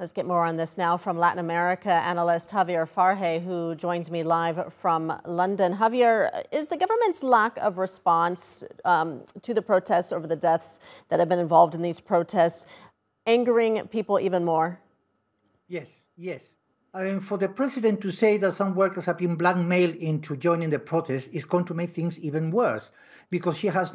Let's get more on this now from Latin America analyst Javier Farje, who joins me live from London. Javier, is the government's lack of response to the protests over the deaths that have been involved in these protests angering people even more? Yes. I mean, for the president to say that some workers have been blackmailed into joining the protest is going to make things even worse, because she has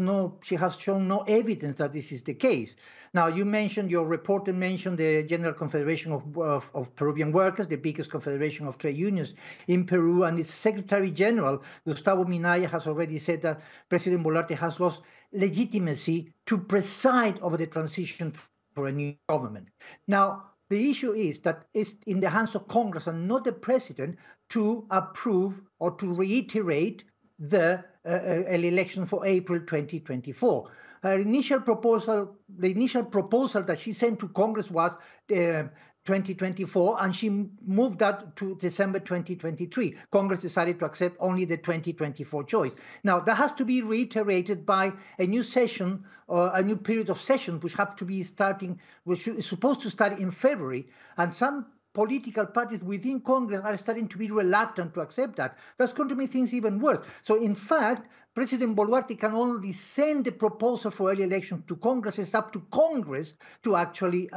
shown no evidence that this is the case. Now, your reporter mentioned the General Confederation of Peruvian Workers, the biggest confederation of trade unions in Peru, and its Secretary General, Gustavo Minaya, has already said that President Boluarte has lost legitimacy to preside over the transition for a new government. Now, the issue is that it's in the hands of Congress and not the president to approve or to reiterate the election for April 2024. The initial proposal that she sent to Congress was 2024, and she moved that to December 2023. Congress decided to accept only the 2024 choice. Now, that has to be reiterated by a new session, or a new period of session, which is supposed to start in February, and some political parties within Congress are starting to be reluctant to accept that. That's going to make things even worse. So, in fact, President Boluarte can only send the proposal for early elections to Congress. It's up to Congress to actually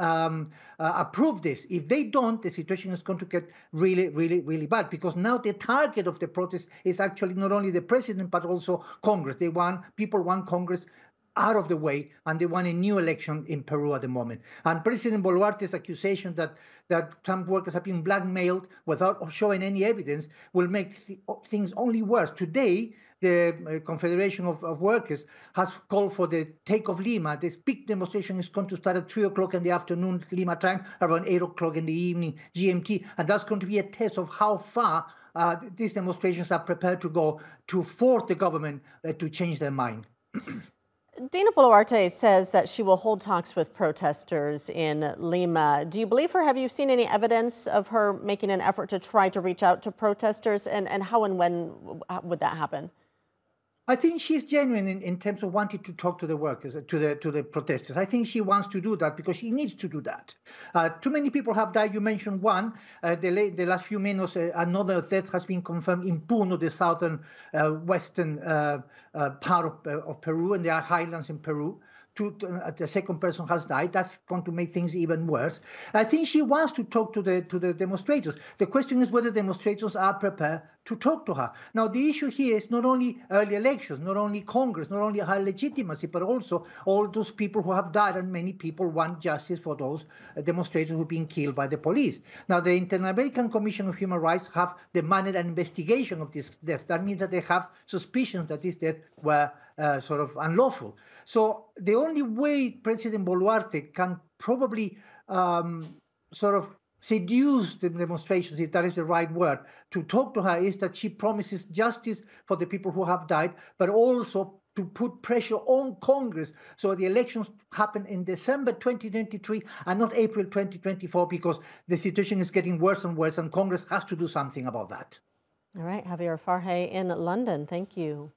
approve this. If they don't, the situation is going to get really bad, because now the target of the protest is actually not only the president, but also Congress. People want Congress out of the way, and they want a new election in Peru at the moment. And President Boluarte's accusation that some workers have been blackmailed without showing any evidence will make things only worse. Today, the Confederation of Workers has called for the take of Lima. This big demonstration is going to start at 3 o'clock in the afternoon, Lima time, around 8 o'clock in the evening, GMT. And that's going to be a test of how far these demonstrations are prepared to go to force the government to change their mind. Dina Boluarte says that she will hold talks with protesters in Lima. Do you believe her? Have you seen any evidence of her making an effort to try to reach out to protesters? And how and when would that happen? I think she's genuine in terms of wanting to talk to the workers, to the protesters. I think she wants to do that because she needs to do that. Too many people have died. You mentioned one. The last few minutes, another death has been confirmed in Puno, the southern western part of Peru, and there are highlands in Peru. The second person has died. That's going to make things even worse. I think she wants to talk to the demonstrators. The question is whether demonstrators are prepared to talk to her. Now, the issue here is not only early elections, not only Congress, not only her legitimacy, but also all those people who have died, and many people want justice for those demonstrators who've been killed by the police. Now, the Inter-American Commission of Human Rights have demanded an investigation of this death. That means that they have suspicions that these deaths were sort of unlawful. So the only way President Boluarte can probably sort of seduce the demonstrations, if that is the right word, to talk to her, is that she promises justice for the people who have died, but also to put pressure on Congress so the elections happen in December 2023 and not April 2024, because the situation is getting worse and worse, and Congress has to do something about that. All right, Javier Farhay in London, thank you.